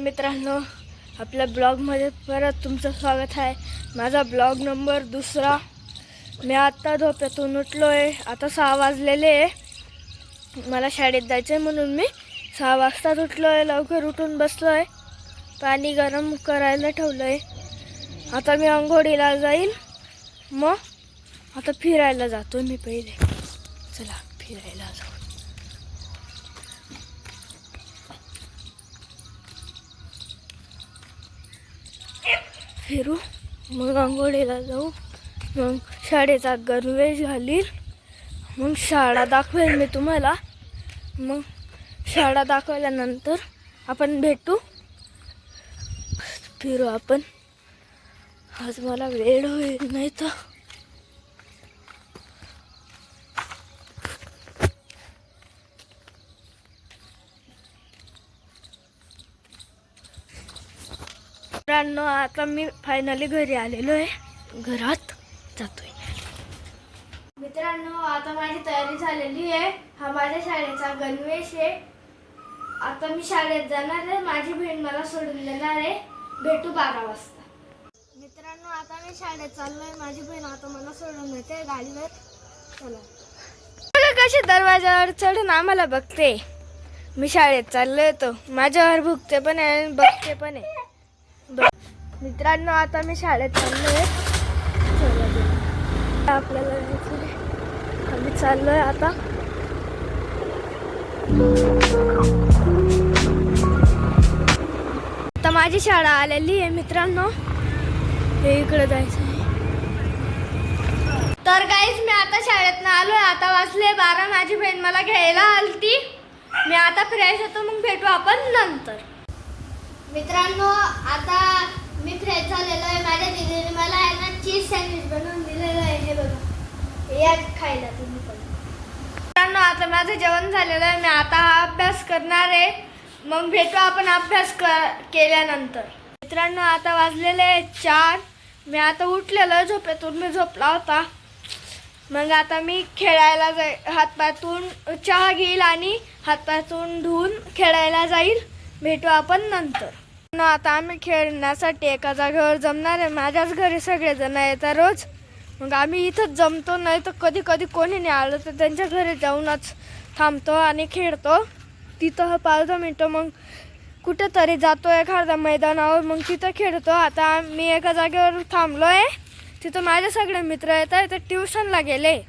मित्रांनो, आपल्या ब्लॉगमध्ये परत तुमचं स्वागत आहे। माझा ब्लॉग नंबर 2। मी आत्ता झोपेतून उठलो आहे। आता 6 वाजलेले आहे। मला शाळेत जायचं आहे म्हणून मी 6 वाजताच उठलो आहे। लवकर उठून बसलो आहे। पाणी गरम करायला ठेवलं आहे। आता मी अंघोळीला जाईल। मग आता फिरायला जातो मी पहिले। चला फिरायला जाऊ। फिरू, मग अंघोळीला जाऊ, मग शाळेचा गणवेश घालील, मग शाळा दाखवेल मी तुम्हाला। मग शाळा दाखवल्यानंतर आपण भेटू, फिरू आपण। आज मला वेळ होईल नाही तर मित्रांनो, आता मी फायनली घरी आलेलो आहे। घरात जातोय। मित्रांनो, आता माझी तयारी झालेली आहे। हा माझ्या शाळेचा गणवेश आहे। आता मी शाळेत जाणार आहे। माझी बहीण मला सोडून देणार आहे। भेटू 12 वाजता। मित्रांनो, आता मी शाळेत चाललोय। माझी बहीण आता मला सोडून देते गाडीवर। चला, कशी दरवाजावर चढून आम्हाला बघते। मी शाळेत चाललोय तो माझ्यावर भुकते पण आहे, बघते पण आहे। मित्रांनो, आता मी शाळेत चाललोय। आपल्याला आम्ही चाललोय आता। आता माझी शाळा आलेली आहे मित्रांनो। हे इकडे जायचं आहे। तर गाईस, मी आता शाळेतनं आलोय। आता वाजले 12। माझी बहीण मला घ्यायला आलती। मी आता फ्रेश होतो, मग भेटू आपण नंतर। मित्रांनो, आता मी फ्रेश झालेलो आहे। माझ्या दीदीने मला आहे ना चीज सँडविच बनवून दिलेलं आहे। हे बघा, या खायला तुम्ही पण। मित्रांनो, आता माझं जेवण झालेलं आहे। मी आता अभ्यास करणार आहे। मग भेटू आपण अभ्यास केल्यानंतर। मित्रांनो, आता वाजलेले 4। मी आता उठलेलो झोपेतून। मी झोपला होता। मग आता मी खेळायला हातपातून चहा घेईल आणि हातपातून धुवून खेळायला जाईल। भेटू आपण नंतर। आता आम्ही खेळण्यासाठी एका जागेवर जमणार आहे। माझ्याच घरी सगळेजण येतात रोज। मग आम्ही इथंच जमतो, नाही तर कधी कधी कोणी नाही आलं तर त्यांच्या घरी जाऊनच थांबतो आणि खेळतो। तिथं 5-10 मिनटं मग कुठेतरी जातो एखाद्या मैदानावर, मग तिथं खेळतो। आता मी एका जागेवर थांबलो आहे। तिथं माझे सगळे मित्र येत आहे। ते ट्युशनला गेले।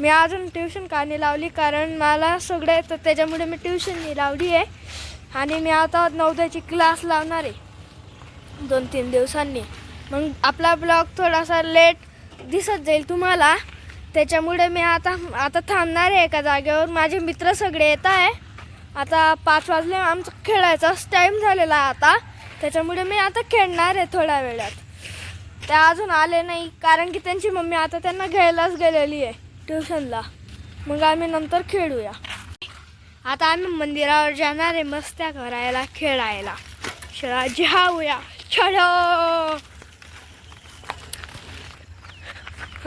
मी अजून ट्युशन का नाही लावली, कारण मला सगळे येतं त्याच्यामुळे मी ट्युशन नाही लावली आहे। आणि मी आता नवोदयची क्लास लावणार आहे 2-3 दिवसांनी। मग आपला ब्लॉग थोडासा लेट दिसत जाईल तुम्हाला, त्याच्यामुळे मी आता थांबणार आहे एका जागेवर। माझे मित्र सगळे येत आहे। आता 5 वाजले, आमचा खेळायचाच टाईम झालेला आहे आता। त्याच्यामुळे मी आता खेळणार आहे थोड्या वेळात। ते अजून आले नाही, कारण की त्यांची मम्मी आता त्यांना घ्यायलाच गेलेली आहे ट्युशनला। मग आम्ही नंतर खेळूया। आता आम्ही मंदिरावर जाणार आहे मस्त्या करायला, खेळायला। चला जाऊया, चलो।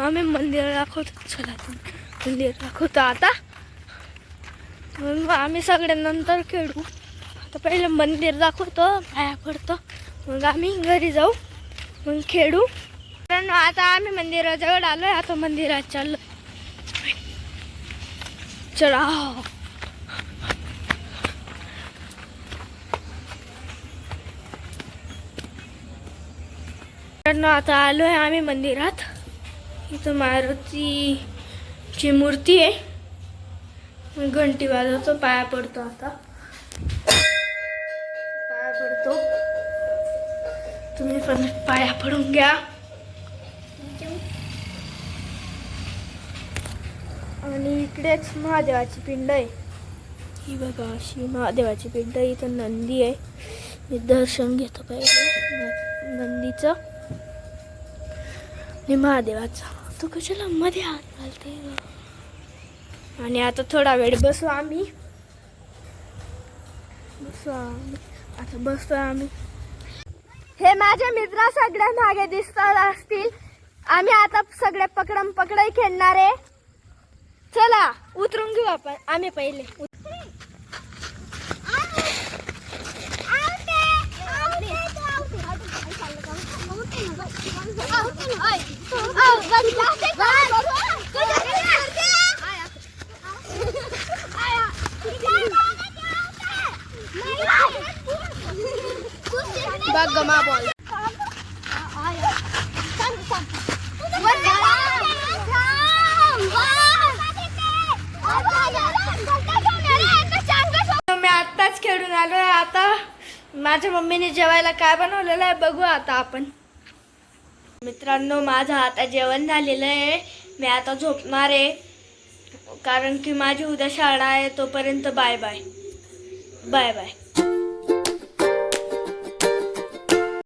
आम्ही मंदिर दाखवतो। चला मंदिर दाखवतो आता। मग आम्ही सगळे नंतर खेळू। आता पहिले मंदिर दाखवतो, पाया पडतो, मग आम्ही घरी जाऊ, मग खेळू। पण आता आम्ही मंदिराजवळ आलोय। आता मंदिरात चाललो। चला, आता आलोय आम्ही मंदिरात। इथं मारुतीची मूर्ती आहे। घंटी वाजवतो, पाया पडतो। आता पाया पडतो, तुम्ही पण पाया पडून घ्या। आणि इकडेच महादेवाची पिंड आहे। ही बघा, अशी महादेवाची पिंड आहे। इथं नंदी आहे। मी दर्शन घेतो पहिले नंदीचं आणि महादेवाचा। तो कशाला मध्ये हात घालते। आणि आता थोडा वेळ बसू आम्ही। आता बसतोय आम्ही। हे माझे मित्र सगळे मागे दिसत असतील। आम्ही आता सगळे पकडम पकडाई खेळणार आहे। चला उतरून घेऊ आपण। आम्ही पहिले गमा बॉल. मी आत्ताच खेळून आलोय. आता माझ्या मम्मीने जेवायला काय बनवलेलं आहे बघू आता आपण. मित्रांनो, माझं आता जेवण झालेलं आहे. मी आता झोपणार आहे कारण की माझी उद्या शाळा आहे. तोपर्यंत बाय बाय बाय बाय.